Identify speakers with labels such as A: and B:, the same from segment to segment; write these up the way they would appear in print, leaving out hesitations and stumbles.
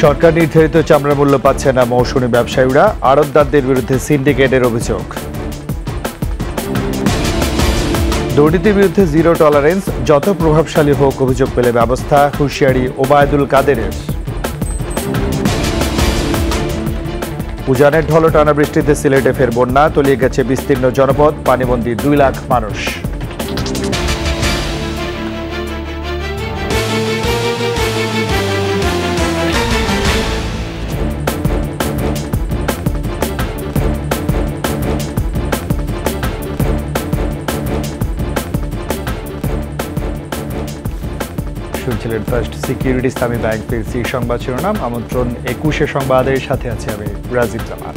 A: সরকার নির্ধারিত চামড়া মূল্য পাচ্ছে না মৌসুমী ব্যবসায়ীরা, আড়তদারদের বিরুদ্ধে সিন্ডিকেটের অভিযোগ। দুর্নীতির বিরুদ্ধে জিরো টলারেন্স, যত প্রভাবশালী হোক অভিযোগ পেলে ব্যবস্থা, হুঁশিয়ারি ওবায়দুল কাদেরের। উজানের ঢল টানা বৃষ্টিতে সিলেটে ফের বন্যা, তলিয়ে গেছে বিস্তীর্ণ জনপদ, পানিবন্দী 2 লাখ মানুষ। শুনছিলেন ফার্স্ট সিকিউরিটি ইসলামী ব্যাংক পিএলসি সংবাদ শিরোনাম। আমন্ত্রণ 21 সংবাদের সাথে আছে আমি রাজীব জামান।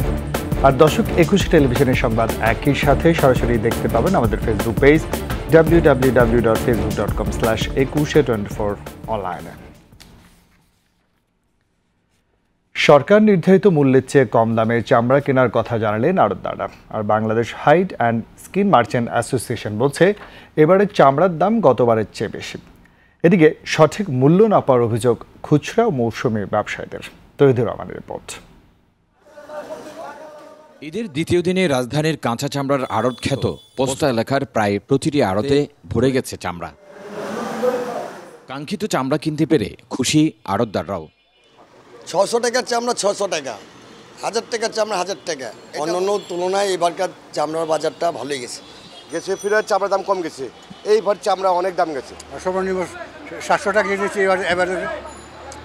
A: আর দর্শক, 21 টেলিভিশনের সংবাদ একই সাথে সরাসরি দেখতে পাবেন আমাদের ফেসবুক পেজ www.facebook.com/2124 অনলাইনে। সরকার নির্ধারিত মূল্যের চেয়ে কম দামে চামড়া কেনার কথা জানালেন আড়তদাররা। আর Bangladesh hide and skin merchant association বলছে এবারে চামড়ার দাম গতবারের চেয়ে বেশি। এদিকে সঠিক মূল্য না পাওয়ার অভিযোগ খুচরা ও মৌসুমী ব্যবসায়ীদের। তৌহিদুর রহমানের রিপোর্ট।
B: ঈদের দ্বিতীয় দিনে রাজধানীর কাঁচা চামড়ার আড়ত খ্যাত পোস্তা এলাকার প্রায় প্রতিটি আড়তে ভরে গেছে চামড়া। কাঙ্ক্ষিত চামড়া কিনতে পেরে খুশি আড়তদাররাও।
C: 600 টাকার চামড়া 600 টাকা, 1000 টাকার চামড়া 1000 টাকা। অন্যান্য তুলনায় এবারকার চামড়ার বাজারটা ভালোই গেছে।
D: ফিরে চামড়ার দাম কম গেছে, এইবার চামড়া অনেক দাম গেছে।
E: সর্বনিম্ন 700 টাকা কেজি, এবারে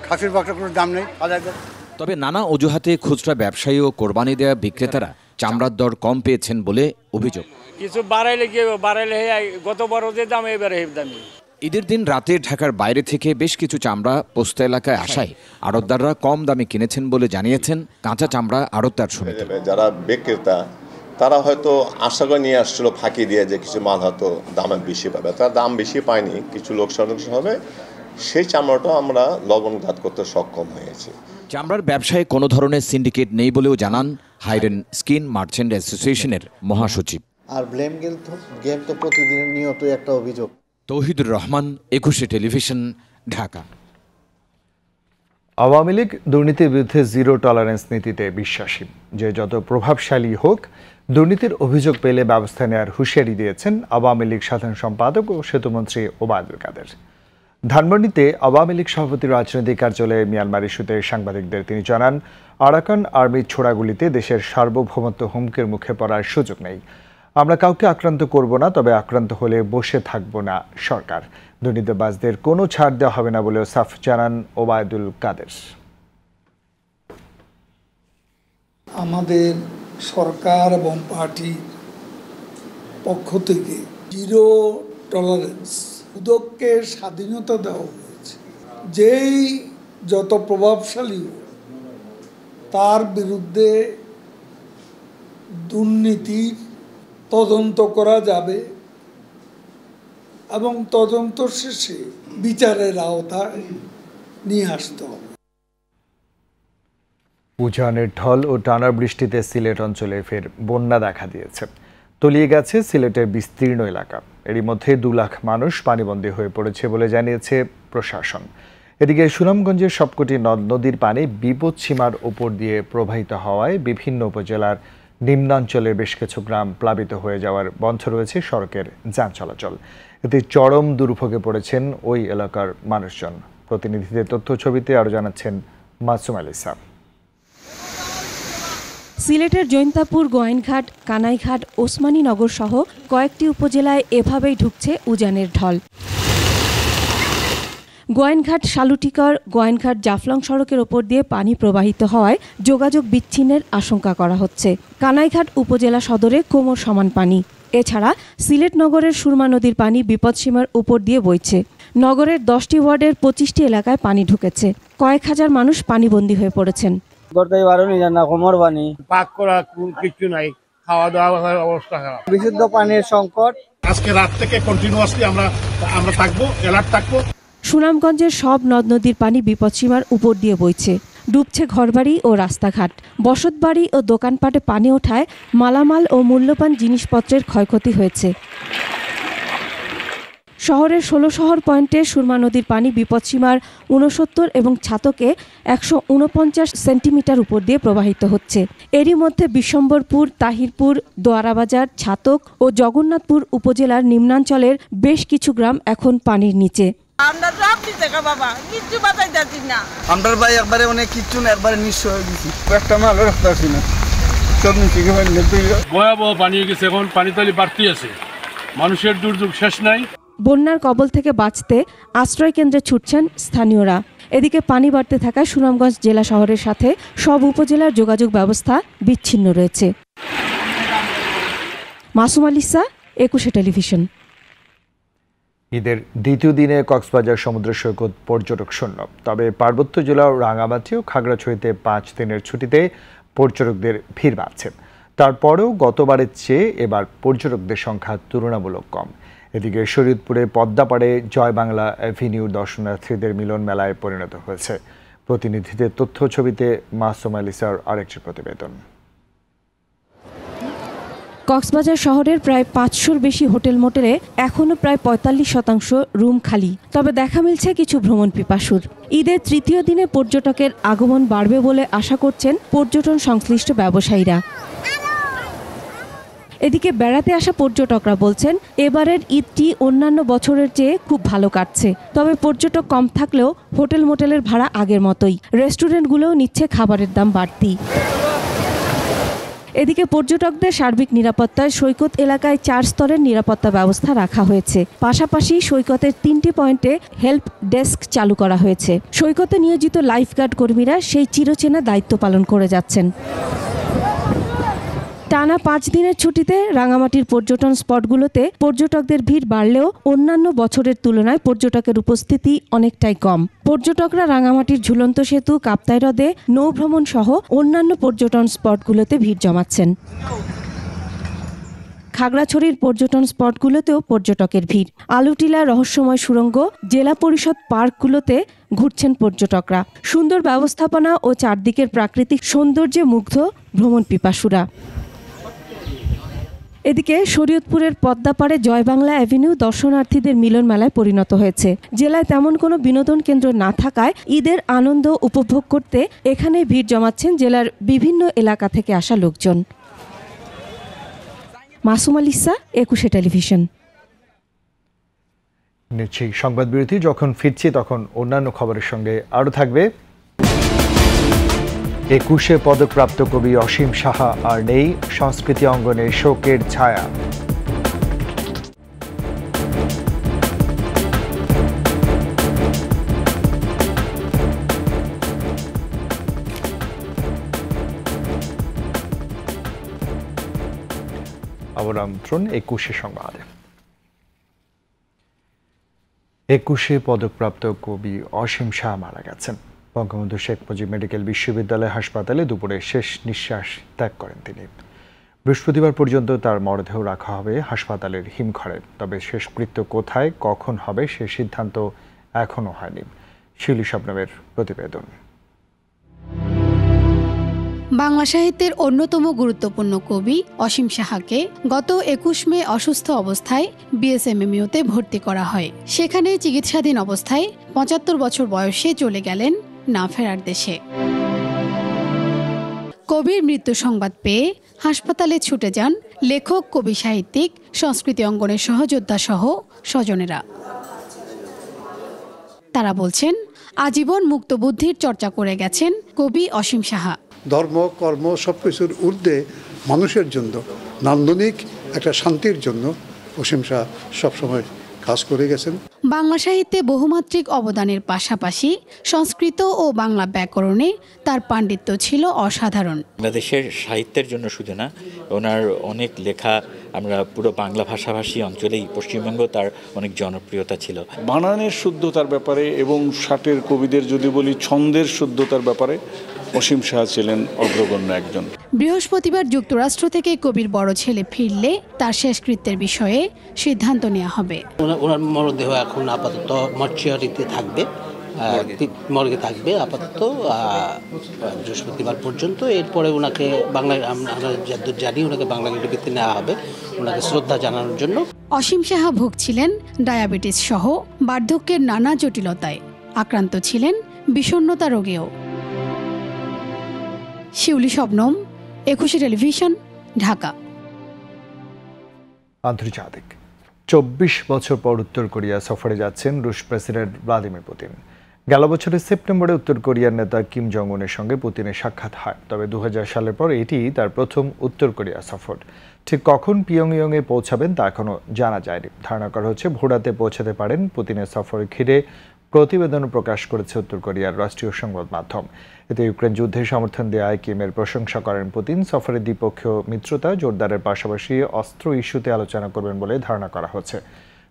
E: খাসির বাচ্চা কোনো দাম নেই।
B: তবে নানা অজুহাতে খুচরা ব্যবসায়ী ও কোরবানি দেওয়া বিক্রেতারা চামড়ার দর কম পেয়েছেন বলে অভিযোগ।
F: কিছু বাড়াইলে গত বড় যে দাম এবারে দামি।
B: ঈদের দিন রাতে ঢাকার বাইরে থেকে বেশ কিছু চামড়া পোস্তা এলাকায় আসায় আড়তদাররা কম দামে কিনেছেন বলে জানিয়েছেন কাঁচা চামড়া আড়তদার সমিতি।
G: যারা বিক্রেতা তারা হয়তো আশা করে নিয়ে আসছিল ফাঁকি দিয়ে যে কিছু মাল হয়তো দামে বেশি পাবে, তারা দাম বেশি পায়নি, কিছু লোকসান হবে, সেই চামড়াটা আমরা লবণঘাত করতে সক্ষম হয়েছি।
B: চামড়ার ব্যবসায় কোনো ধরনের সিন্ডিকেট নেই বলেও জানান হাইড অ্যান্ড স্কিন মার্চেন্ট অ্যাসোসিয়েশনের মহাসচিব।
H: আর ব্লেম গেম তো প্রতিদিনের নিয়ত একটা অভিযোগ।
B: তৌহিদুর রহমান, 21 টেলিভিশন, ঢাকা।
A: আওয়ামী লীগ দুর্নীতির বিরুদ্ধে জিরো টলারেন্স নীতিতে বিশ্বাসী। যে যত প্রভাবশালী হোক, দুর্নীতির অভিযোগ পেলে ব্যবস্থা নেওয়ার হুঁশিয়ারি দিয়েছেন আওয়ামী লীগ সাধারণ সম্পাদক ও সেতুমন্ত্রী ওবায়দুল কাদের। ধানমন্ডিতে আওয়ামী লীগ সভাপতির রাজনৈতিক কার্যালয়ে মিয়ানমার ইস্যুতে সাংবাদিকদের তিনি জানান, আরাকান আর্মির ছোড়াগুলিতে দেশের সার্বভৌমত্ব হুমকির মুখে পড়ার সুযোগ নেই। আমরা কাউকে আক্রান্ত করব না, তবে আক্রান্ত হলে বসে থাকব না সরকার। দুর্নীতিবাজদের কোনো ছাড় দেওয়া হবে না বলেও সাফ জানান ওবায়দুল কাদের।
I: আমাদের সরকার এবং পার্টির পক্ষ থেকে জিরো টলারেন্স উদ্যোগকে স্বাধীনতা দেওয়া হয়েছে। যেই যত প্রভাবশালী তার বিরুদ্ধে দুর্নীতির তদন্ত করা যাবে এবং তদন্ত শেষে বিচারের আওতায় নিয়ে আসতে হবে।
A: উজানের ঢল ও টানা বৃষ্টিতে সিলেট অঞ্চলে ফের বন্যা দেখা দিয়েছে। তলিয়ে গেছে সিলেটের বিস্তীর্ণ এলাকা। এরই মধ্যে 2 লাখ মানুষ পানিবন্দী হয়ে পড়েছে বলে জানিয়েছে প্রশাসন। এদিকে সুনামগঞ্জের সবকটি নদ নদীর পানি বিপদসীমার উপর দিয়ে প্রবাহিত হওয়ায় বিভিন্ন উপজেলার নিম্নাঞ্চলের বেশ কিছু গ্রাম প্লাবিত হয়ে যাওয়ার বন্ধ রয়েছে সড়কের যান চলাচল। এতে চরম দুর্ভোগে পড়েছেন ওই এলাকার মানুষজন। প্রতিনিধিদের তথ্য ছবিতে আরও জানাচ্ছেন মাসুম আলিসা।
J: সিলেটের জৈন্তাপুর, গোয়াইনঘাট, কানাইঘাট, ওসমানীনগর সহ কয়েকটি উপজেলায় এভাবেই ঢুকছে উজানের ঢল। গোয়াইনঘাট শালুটিকর, গোয়াইনঘাট জাফলং সড়কের ওপর দিয়ে পানি প্রবাহিত হওয়ায় যোগাযোগ বিচ্ছিন্নের আশঙ্কা করা হচ্ছে। কানাইঘাট উপজেলা সদরে কোমর সমান পানি। এছাড়া সিলেট নগরের সুরমা নদীর পানি বিপদসীমার উপর দিয়ে বইছে। নগরের 10টি ওয়ার্ডের 25টি এলাকায় পানি ঢুকেছে। কয়েক হাজার মানুষ পানিবন্দী হয়ে পড়েছেন।
E: কোমর পানি,
F: পাক করা কিছু নাই, খাওয়া দাওয়ার অবস্থা খারাপ,
E: বিশুদ্ধ পানির সংকট।
D: আজকে রাত থেকে কন্টিনিউয়াসলি আমরা থাকবো, অ্যালার্ট থাকবো।
J: সুনামগঞ্জের সব নদ নদীর পানি বিপদসীমার উপর দিয়ে বইছে। ডুবছে ঘরবাড়ি ও রাস্তাঘাট। বসতবাড়ি ও দোকানপাটে পানি ওঠায় মালামাল ও মূল্যবান জিনিসপত্রের ক্ষয়ক্ষতি হয়েছে। শহরের ১৬ শহর পয়েন্টে সুরমা নদীর পানি বিপদসীমার ৬৯ এবং ছাতকে ১৪৯ সেন্টিমিটার উপর দিয়ে প্রবাহিত হচ্ছে। এরই মধ্যে বিশ্বম্বরপুর, তাহিরপুর, দোয়ারাবাজার, ছাতক ও জগন্নাথপুর উপজেলার নিম্নাঞ্চলের বেশ কিছু গ্রাম এখন পানির নিচে।
K: আমরা সব দিতে বাবা, কিচ্ছু বাঁচাই যাচ্ছি না।
L: আমরা ভাই একবারে অনেক কিচ্ছু না, একবারে নিঃস্ব হয়ে গেছি। একটা মালও রাখতে পারছি না, সব নিচে
D: ভয়াবহ পানি হয়ে গেছে। এখন পানি তালি বাড়তি আছে, মানুষের দুর্যোগ শেষ নাই।
J: বন্যার কবল থেকে বাঁচতে আশ্রয় কেন্দ্রে ছুটছেন স্থানীয়রা। এদিকে পানি বাড়তে থাকায় সুনামগঞ্জ জেলা শহরের সাথে সব উপজেলার যোগাযোগ ব্যবস্থা বিচ্ছিন্ন রয়েছে। মাসুম আলিসা, ২১ টেলিভিশন।
A: ঈদের দ্বিতীয় দিনে কক্সবাজার সমুদ্র সৈকত পর্যটক শূন্য। তবে পার্বত্য জেলা রাঙামাটি ও খাগড়াছড়িতে ৫ দিনের ছুটিতে পর্যটকদের ভিড় বাড়ছে। তারপরেও গতবারের চেয়ে এবার পর্যটকদের সংখ্যা তুলনামূলক কম। এদিকে শরীয়তপুরে পদ্মাপাড়ে জয় বাংলা অ্যাভিনিউ দর্শনার্থীদের মিলন মেলায় পরিণত হয়েছে। প্রতিনিধিদের তথ্য ছবিতে মাসুম আলিসার আরেকটি প্রতিবেদন।
J: কক্সবাজার শহরের প্রায় ৫০০-র বেশি হোটেল মোটেলে এখনও প্রায় ৪৫% রুম খালি। তবে দেখা মিলছে কিছু ভ্রমণ পিপাসুর। ঈদের তৃতীয় দিনে পর্যটকের আগমন বাড়বে বলে আশা করছেন পর্যটন সংশ্লিষ্ট ব্যবসায়ীরা। এদিকে বেড়াতে আসা পর্যটকরা বলছেন এবারের ঈদটি অন্যান্য বছরের চেয়ে খুব ভালো কাটছে। তবে পর্যটক কম থাকলেও হোটেল মোটেলের ভাড়া আগের মতোই। রেস্টুরেন্টগুলোও নিচ্ছে খাবারের দাম বাড়তি। এদিকে পর্যটকদের সার্বিক নিরাপত্তায় সৈকত এলাকায় ৪ স্তরের নিরাপত্তা ব্যবস্থা রাখা হয়েছে। পাশাপাশি সৈকতের ৩টি পয়েন্টে হেল্প ডেস্ক চালু করা হয়েছে। সৈকতে নিয়োজিত লাইফগার্ড কর্মীরা সেই চিরচেনা দায়িত্ব পালন করে যাচ্ছেন। টানা ৫ দিনের ছুটিতে রাঙামাটির পর্যটন স্পটগুলোতে পর্যটকদের ভিড় বাড়লেও অন্যান্য বছরের তুলনায় পর্যটকের উপস্থিতি অনেকটাই কম। পর্যটকরা রাঙামাটির ঝুলন্ত সেতু, কাপ্তাই হ্রদে নৌভ্রমণ সহ অন্যান্য পর্যটন স্পটগুলোতে ভিড় জমাচ্ছেন। খাগড়াছড়ির পর্যটন স্পটগুলোতেও পর্যটকের ভিড়। আলুটিলা রহস্যময় সুড়ঙ্গ, জেলা পরিষদ পার্কগুলোতে ঘুরছেন পর্যটকরা। সুন্দর ব্যবস্থাপনা ও চারদিকের প্রাকৃতিক সৌন্দর্যে মুগ্ধ ভ্রমণ পিপাসুরা। এদিকে শরীয়তপুরের পদ্মাপাড়ে জয় বাংলা অ্যাভিনিউ দর্শনার্থীদের মিলন মেলায় পরিণত হয়েছে। জেলায় তেমন কোনো বিনোদন কেন্দ্র না থাকায় ঈদের আনন্দ উপভোগ করতে এখানে ভিড় জমাচ্ছেন জেলার বিভিন্ন এলাকা থেকে আসা লোকজন। মাসুম আলিসা, ২১ টেলিভিশন।
A: নিচ্ছি সংবাদ বিরতি। যখন ফিরছি তখন অন্যান্য খবরের সঙ্গে আরও থাকবে। ২১ পদকপ্রাপ্ত কবি অসীম সাহা আর নেই, সংস্কৃতি অঙ্গনে শোকের ছায়া। আমন্ত্রণ ২১ সংবাদ। ২১ পদকপ্রাপ্ত কবি অসীম সাহা মারা গেছেন। বঙ্গবন্ধু শেখ মুজিব মেডিকেল বিশ্ববিদ্যালয় হাসপাতালে দুপুরে শেষ নিঃশ্বাস ত্যাগ করেন তিনি। বৃহস্পতিবার পর্যন্ত তার মরদেহ রাখা হবে হাসপাতালের হিমঘরে। তবে শেষকৃত্য কোথায়, কখন হবে সে সিদ্ধান্ত এখনও হয়নি। শিলি শবনমের প্রতিবেদন।
M: বাংলা সাহিত্যের অন্যতম গুরুত্বপূর্ণ কবি অসীম সাহাকে গত ২১ মে অসুস্থ অবস্থায় বিএসএমএমইউতে ভর্তি করা হয়। সেখানে চিকিৎসাধীন অবস্থায় ৭৫ বছর বয়সে চলে গেলেন না ফেরার দেশে। কবির মৃত্যু সংবাদ পেয়ে হাসপাতালে ছুটে যান লেখক, কবি, সাহিত্যিক, সংস্কৃতি অঙ্গনের সহযোদ্ধা সহ স্বজনেরা। তারা বলছেন আজীবন মুক্তবুদ্ধির চর্চা করে গেছেন কবি অসীম সাহা।
E: ধর্ম, কর্ম সবকিছুর ঊর্ধ্বে মানুষের জন্য, নান্দনিক একটা শান্তির জন্য অসীম শাহ সবসময় কাজ করে গেছেন।
M: বাংলা সাহিত্যে বহুমাত্রিক অবদানের পাশাপাশি সংস্কৃত ও বাংলা ব্যাকরণে তার পাণ্ডিত্য ছিল অসাধারণ।
N: বাংলাদেশের সাহিত্যের জন্য শুধু না, ওনার অনেক লেখা আমরা পুরো বাংলা ভাষাভাষী অঞ্চলেই পশ্চিমবঙ্গ তার অনেক জনপ্রিয়তা ছিল।
O: বানানের শুদ্ধতার ব্যাপারে এবং ষাটের কবিদের যদি বলি ছন্দের শুদ্ধতার ব্যাপারে অসীম শাহ ছিলেন অগ্রগণ্য একজন।
M: বৃহস্পতিবার যুক্তরাষ্ট্র থেকে কবির বড় ছেলে ফিরলে তার শেষকৃত্যের বিষয়ে সিদ্ধান্ত নেওয়া হবে।
P: ওনার মরদেহ এখন আপাতত মর্চুয়ারিতে থাকবে, মর্গে থাকবে আপাতত বৃহস্পতিবার পর্যন্ত। এরপরে ওনাকে বাংলায় আমরা যতদূর জানি ওনাকে বাংলা লিপিতে নেওয়া হবে ওনাকে শ্রদ্ধা জানানোর জন্য।
M: অসীম সাহা ভুগছিলেন ডায়াবেটিস সহ বার্ধক্যের নানা জটিলতায়, আক্রান্ত ছিলেন বিষণ্ণতা রোগেও। শিউলি শবনম, একুশে টেলিভিশন, ঢাকা।
A: আন্তর্জাতিক 24 বছর পর উত্তর কোরিয়া সফরে যাচ্ছেন রুশ প্রেসিডেন্ট ভ্লাদিমির পুতিন। গেল বছরের সেপ্টেম্বরে উত্তর কোরিয়ার নেতা কিম জং উনের সঙ্গে পুতিনের সাক্ষাৎ হয়, তবে 2000 সালের পর এটি তার প্রথম উত্তর কোরিয়া সফর। ঠিক কখন পিয়ংইয়ংয়ে পৌঁছাবেন তা এখনও জানা যায়নি। ধারণা করা হচ্ছে ভোরাতে পৌঁছাতে পারেন। পুতিনের সফর ঘিরে প্রতিবেদন প্রকাশ করেছে উত্তর কোরিয়ার রাষ্ট্রীয় সংবাদ মাধ্যম। এতে ইউক্রেন যুদ্ধে সমর্থন দেওয়ায় কিমের প্রশংসা করেন পুতিন। সফরে দ্বিপক্ষীয় মিত্রতা জোরদারের পাশাপাশি অস্ত্র ইস্যুতে আলোচনা করবেন বলে ধারণা করা হচ্ছে।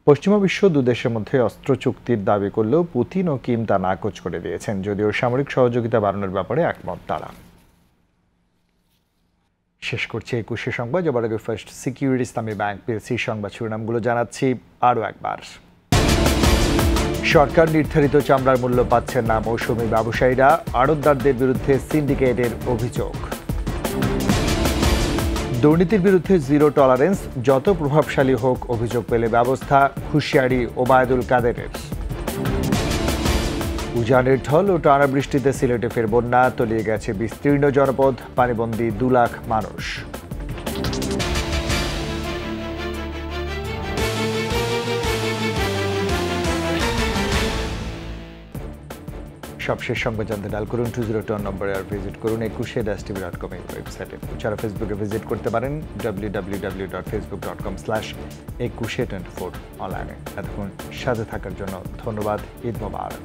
A: পশ্চিমা বিশ্ব দুদেশের মধ্যে অস্ত্র চুক্তির দাবি করলেও পুতিন ও কিম তা নাকচ করে দিয়েছেন, যদিও সামরিক সহযোগিতা বাড়ানোর ব্যাপারে একমত তারা। শেষ করছে 21শে সংবাদ। যাবার আগে ফার্স্ট সিকিউরিটি ইসলামী ব্যাংক পিএলসি সংবাদ শিরোনামগুলো জানাচ্ছি আরও একবার। সরকার নির্ধারিত চামড়ার মূল্য পাচ্ছেন না মৌসুমী ব্যবসায়ীরা, আড়তদারদের বিরুদ্ধে সিন্ডিকেটের অভিযোগ। দুর্নীতির বিরুদ্ধে জিরো টলারেন্স, যত প্রভাবশালী হোক অভিযোগ পেলে ব্যবস্থা, হুঁশিয়ারি ওবায়দুল কাদেরের। উজানের ঢল ও টানা বৃষ্টিতে সিলেটে ফের বন্যা, তলিয়ে গেছে বিস্তীর্ণ জনপদ, পানিবন্দী 2 লাখ মানুষ। সবশেষ সংবাদ জানতে ডায়াল করুন 202 নম্বরে আর ভিজিট করুন ekushe-tv.com ওয়েবসাইটে। এছাড়া ফেসবুকে ভিজিট করতে পারেন www.facebook.com/ekushe24 অনলাইনে। এতক্ষণ সাথে থাকার জন্য ধন্যবাদ। ঈদ মোবারক।